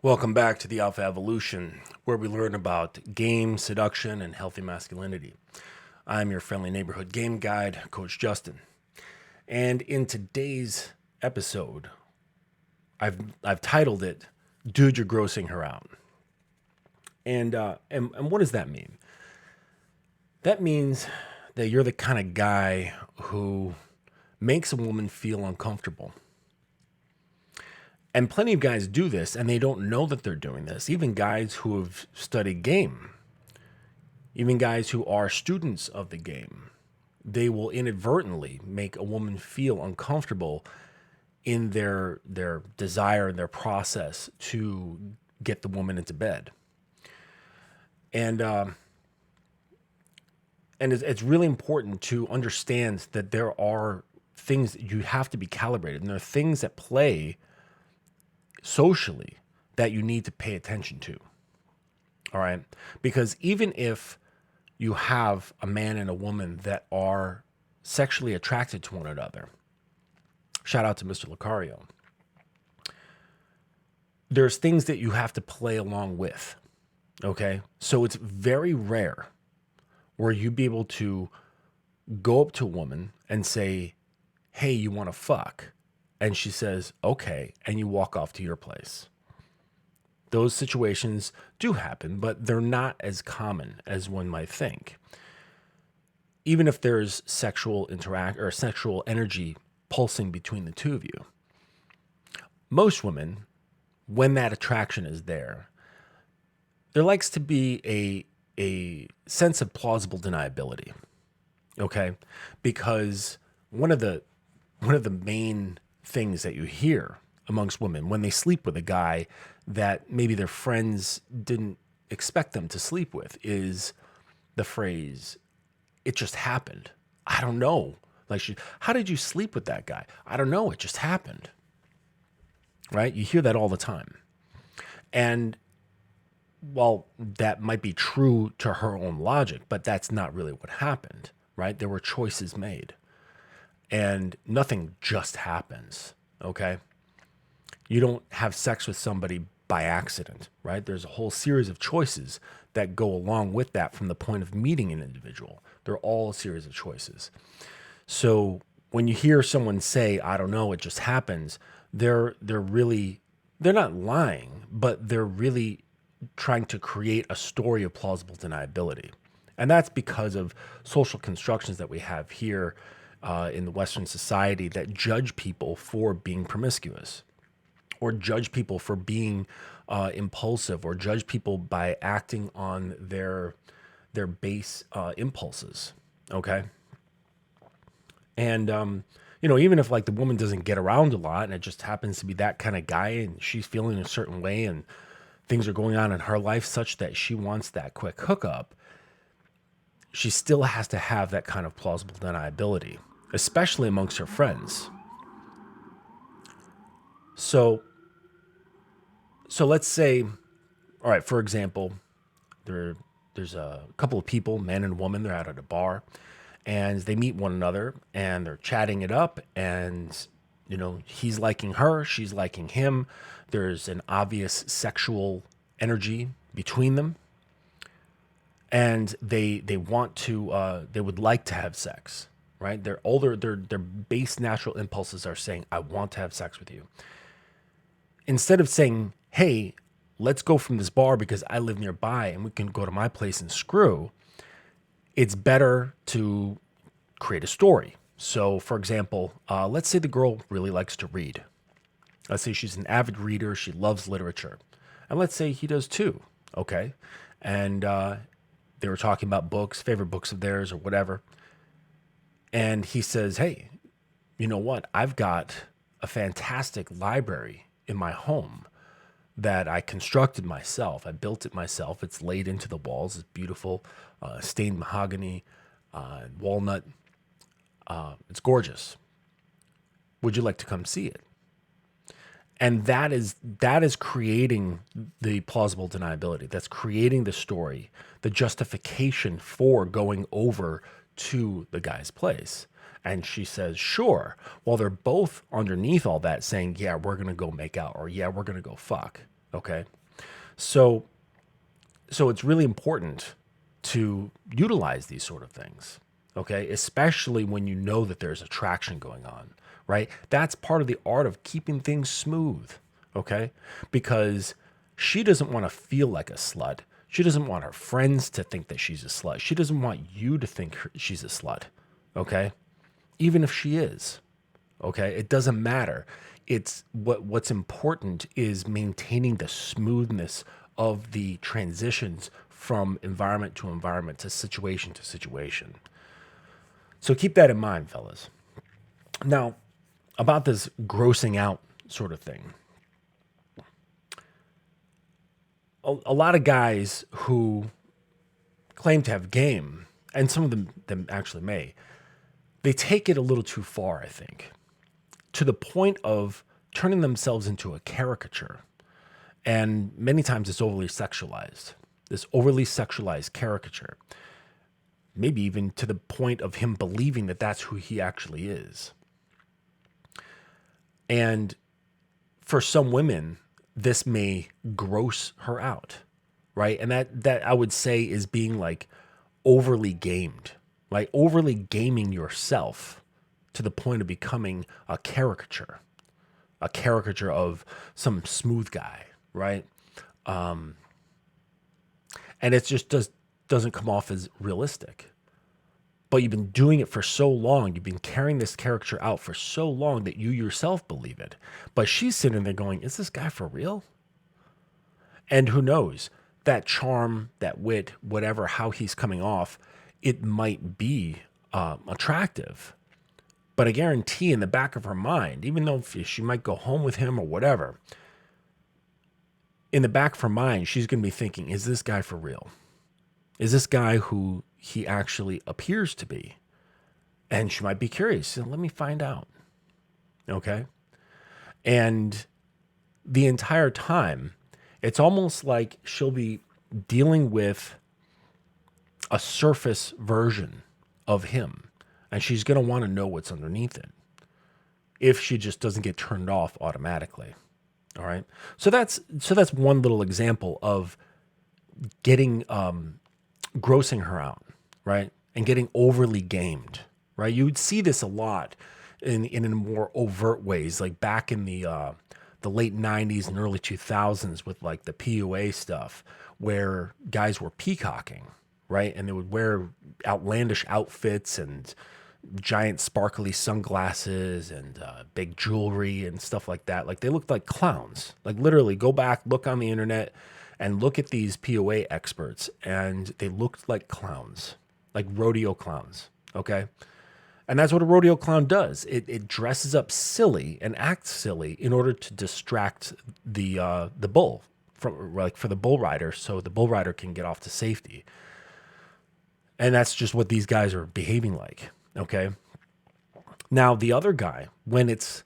Welcome back to the Alpha Evolution, where we learn about game, seduction, and healthy masculinity. I'm your friendly neighborhood game guide, Coach Justin. And in today's episode, I've titled it, Dude, You're Grossing Her Out. And what does that mean? That means that you're the kind of guy who makes a woman feel uncomfortable. And plenty of guys do this, and they don't know that they're doing this. Even guys who have studied game, even guys who are students of the game, they will inadvertently make a woman feel uncomfortable in their desire and their process to get the woman into bed. And it's really important to understand that there are things that you have to be calibrated, and there are things that play socially that you need to pay attention to. All right. Because even if you have a man and a woman that are sexually attracted to one another, shout out to Mr. Lucario, there's things that you have to play along with. Okay. So it's very rare where you be able to go up to a woman and say, hey, you want to fuck? And she says, okay, and you walk off to your place. Those situations do happen, but they're not as common as one might think. Even if there's sexual sexual energy pulsing between the two of you. Most women, when that attraction is there likes to be a sense of plausible deniability. Okay? Because one of the main things that you hear amongst women when they sleep with a guy that maybe their friends didn't expect them to sleep with is the phrase, it just happened. I don't know. Like, how did you sleep with that guy? I don't know. It just happened. Right? You hear that all the time. And while that might be true to her own logic, but that's not really what happened, right? There were choices made. And nothing just happens, okay? You don't have sex with somebody by accident, right? There's a whole series of choices that go along with that from the point of meeting an individual. They're all a series of choices. So when you hear someone say, I don't know, it just happens, they're not lying, but they're really trying to create a story of plausible deniability. And that's because of social constructions that we have here in the Western society that judge people for being promiscuous, or judge people for being impulsive, or judge people by acting on their base impulses. Okay. And even if like the woman doesn't get around a lot and it just happens to be that kind of guy and she's feeling a certain way and things are going on in her life such that she wants that quick hookup, she still has to have that kind of plausible deniability, especially amongst her friends. So let's say, all right, for example, there's a couple of people, man and woman, they're out at a bar and they meet one another and they're chatting it up and, he's liking her, she's liking him. There's an obvious sexual energy between them. And they would like to have sex, right? Their base natural impulses are saying, I want to have sex with you. Instead of saying, hey, let's go from this bar because I live nearby and we can go to my place and screw, it's better to create a story. So for example, let's say the girl really likes to read. Let's say she's an avid reader. She loves literature. And let's say he does too. Okay. And, they were talking about books, favorite books of theirs or whatever. And he says, hey, you know what? I've got a fantastic library in my home that I constructed myself. I built it myself. It's laid into the walls. It's beautiful, stained mahogany, walnut. It's gorgeous. Would you like to come see it? And that is creating the plausible deniability. That's creating the story, the justification for going over to the guy's place. And she says, sure. While they're both underneath all that saying, yeah, we're going to go make out, or yeah, we're going to go fuck. Okay. So so it's really important to utilize these sort of things, okay? Especially when you know that there's attraction going on, right? That's part of the art of keeping things smooth, okay? Because she doesn't want to feel like a slut. She doesn't want her friends to think that she's a slut. She doesn't want you to think she's a slut, okay? Even if she is, okay? It doesn't matter. It's what's important is maintaining the smoothness of the transitions from environment to situation. So keep that in mind, fellas. Now, about this grossing out sort of thing. A lot of guys who claim to have game, and some of them actually may, they take it a little too far, I think, to the point of turning themselves into a caricature. And many times it's overly sexualized, this overly sexualized caricature, maybe even to the point of him believing that that's who he actually is. And for some women, this may gross her out, right? And that I would say is being like overly gamed, like overly gaming yourself to the point of becoming a caricature of some smooth guy, right? And it just doesn't come off as realistic. But you've been doing it for so long, you've been carrying this caricature out for so long that you yourself believe it. But she's sitting there going, is this guy for real? And who knows, that charm, that wit, whatever, how he's coming off, it might be attractive. But I guarantee in the back of her mind, even though she might go home with him or whatever, in the back of her mind, she's going to be thinking, is this guy for real? Is this guy who he actually appears to be? And she might be curious. So let me find out. Okay. And the entire time, it's almost like she'll be dealing with a surface version of him. And she's going to want to know what's underneath it if she just doesn't get turned off automatically. All right. So that's one little example of getting grossing her out, right? And getting overly gamed, right? You would see this a lot in more overt ways, like back in the late 90s and early 2000s with like the PUA stuff, where guys were peacocking, right? And they would wear outlandish outfits and giant sparkly sunglasses and big jewelry and stuff like that. Like they looked like clowns. Like literally go back, look on the internet and look at these POA experts, and they looked like clowns, like rodeo clowns, okay? And that's what a rodeo clown does. It dresses up silly and acts silly in order to distract the bull, from like for the bull rider, so the bull rider can get off to safety. And that's just what these guys are behaving like, okay? Now the other guy, when it's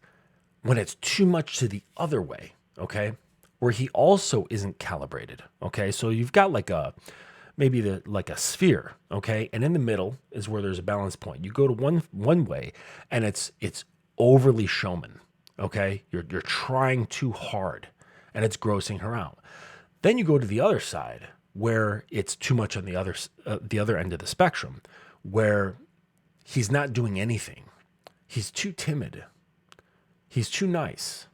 too much to the other way, okay, where he also isn't calibrated, okay? So you've got like like a sphere, okay? And in the middle is where there's a balance point. You go to one way and it's overly showman, okay? You're trying too hard and it's grossing her out. Then you go to the other side where it's too much on the other end of the spectrum, where he's not doing anything. He's too timid. He's too nice.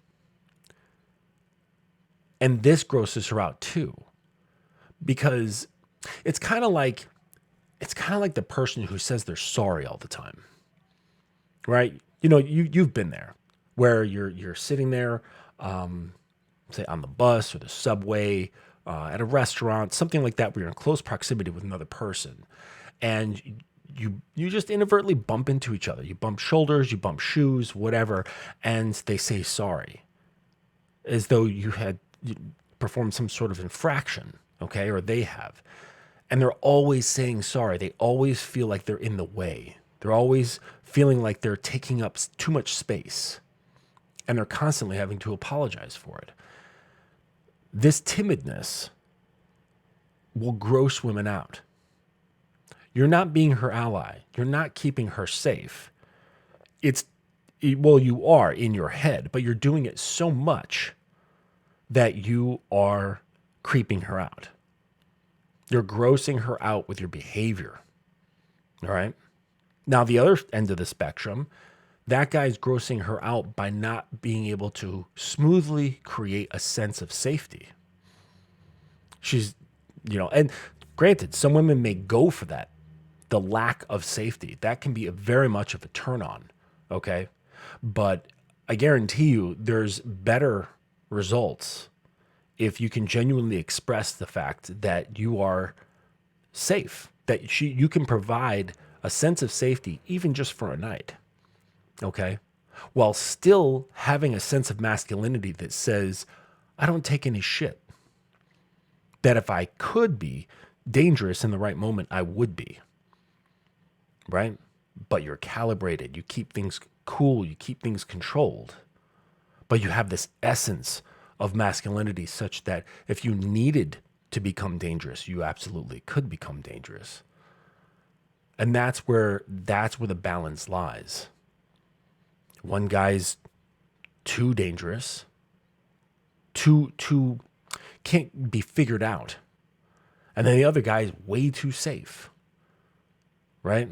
And this grosses her out too, because it's kind of like the person who says they're sorry all the time, right? You know, you've been there, where you're sitting there, say on the bus or the subway, at a restaurant, something like that, where you're in close proximity with another person, and you just inadvertently bump into each other. You bump shoulders, you bump shoes, whatever, and they say sorry, as though you had performed some sort of infraction, okay, or they have. And they're always saying sorry. They always feel like they're in the way. They're always feeling like they're taking up too much space. And they're constantly having to apologize for it. This timidness will gross women out. You're not being her ally. You're not keeping her safe. Well, you are in your head, but you're doing it so much that you are creeping her out. You're grossing her out with your behavior. All right. Now, the other end of the spectrum, that guy's grossing her out by not being able to smoothly create a sense of safety. She's, and granted, some women may go for that, the lack of safety. That can be very much of a turn on. Okay. But I guarantee you there's better results if you can genuinely express the fact that you are safe, that you can provide a sense of safety even just for a night, okay? While still having a sense of masculinity that says, I don't take any shit. That if I could be dangerous in the right moment, I would be, right? But you're calibrated, you keep things cool, you keep things controlled, but you have this essence of masculinity such that if you needed to become dangerous, you absolutely could become dangerous. And that's where the balance lies. One guy's too dangerous, too can't be figured out. And then the other guy's way too safe. Right?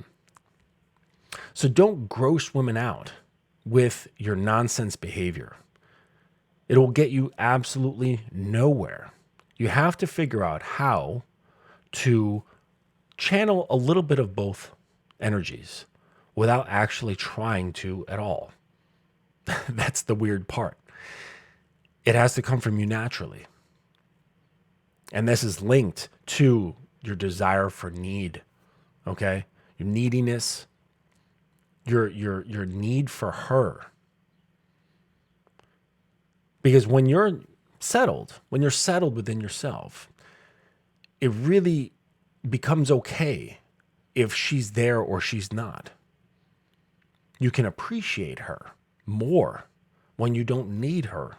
So don't gross women out with your nonsense behavior. It will get you absolutely nowhere. You have to figure out how to channel a little bit of both energies without actually trying to at all. That's the weird part. It has to come from you naturally. And this is linked to your desire for need, okay? Your neediness, your need for her. Because when you're settled within yourself, it really becomes okay if she's there or she's not. You can appreciate her more when you don't need her.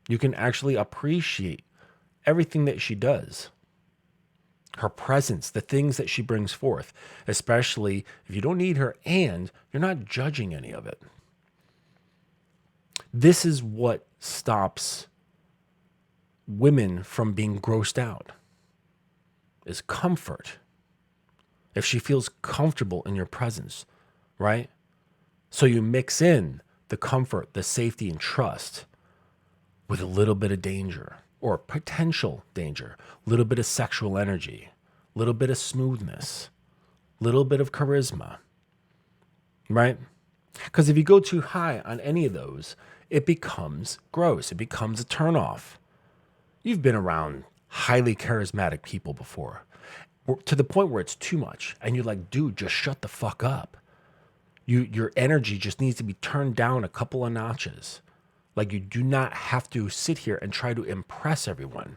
You can actually appreciate everything that she does, her presence, the things that she brings forth, especially if you don't need her and you're not judging any of it. This is what stops women from being grossed out, is comfort. If she feels comfortable in your presence, right? So you mix in the comfort, the safety, and trust with a little bit of danger or potential danger, a little bit of sexual energy, a little bit of smoothness, a little bit of charisma, right? Because if you go too high on any of those, it becomes gross. It becomes a turnoff. You've been around highly charismatic people before, to the point where it's too much. And you're like, dude, just shut the fuck up. Your energy just needs to be turned down a couple of notches. Like, you do not have to sit here and try to impress everyone.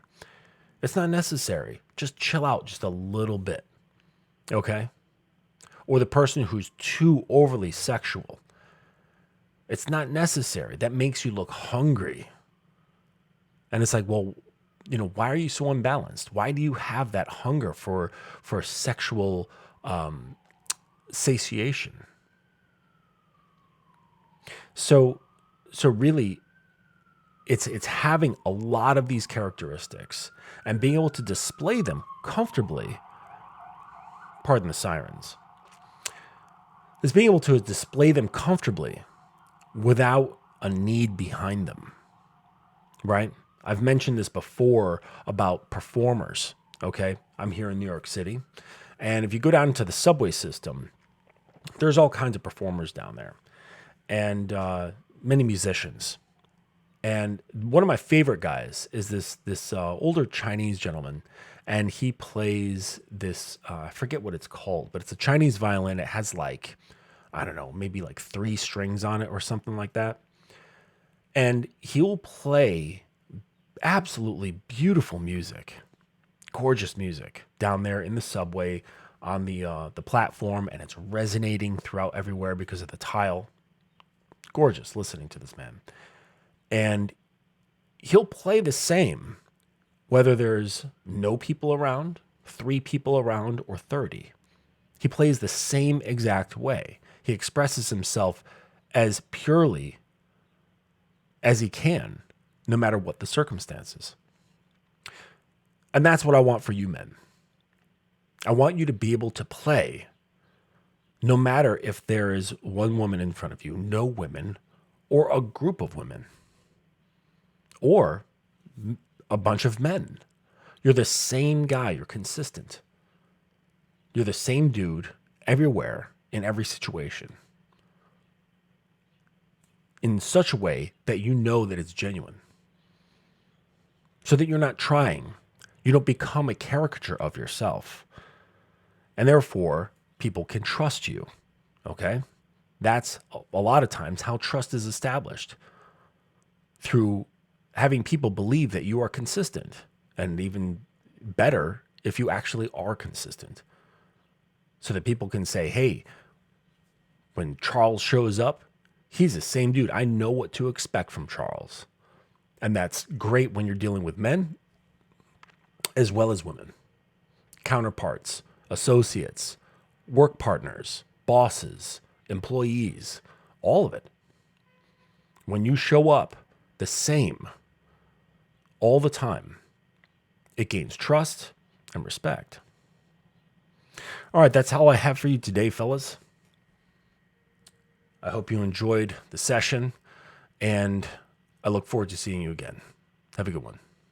It's not necessary. Just chill out just a little bit. Okay? Or the person who's too overly sexual. It's not necessary. That makes you look hungry. And it's like, well, why are you so unbalanced? Why do you have that hunger for sexual satiation? So really, it's having a lot of these characteristics and being able to display them comfortably. Pardon the sirens. Is being able to display them comfortably without a need behind them, right? I've mentioned this before about performers, okay? I'm here in New York City. And if you go down into the subway system, there's all kinds of performers down there and many musicians. And one of my favorite guys is this older Chinese gentleman, and he plays this, I forget what it's called, but it's a Chinese violin. It has like, I don't know, maybe like 3 strings on it or something like that. And he'll play absolutely beautiful music, gorgeous music down there in the subway on the platform, and it's resonating throughout everywhere because of the tile. Gorgeous listening to this man. And he'll play the same whether there's no people around, 3 people around, or 30. He plays the same exact way. He expresses himself as purely as he can no matter what the circumstances. And that's what I want for you men. I want you to be able to play no matter if there is one woman in front of you, no women, or a group of women, or a bunch of men. You're the same guy. You're consistent. You're the same dude everywhere in every situation in such a way that you know that it's genuine. So that you're not trying. You don't become a caricature of yourself. And therefore, people can trust you. Okay? That's a lot of times how trust is established, through having people believe that you are consistent, and even better if you actually are consistent, so that people can say, hey, when Charles shows up, he's the same dude. I know what to expect from Charles. And that's great when you're dealing with men as well as women, counterparts, associates, work partners, bosses, employees, all of it. When you show up the same all the time, it gains trust and respect. All right, that's all I have for you today, fellas. I hope you enjoyed the session, and I look forward to seeing you again. Have a good one.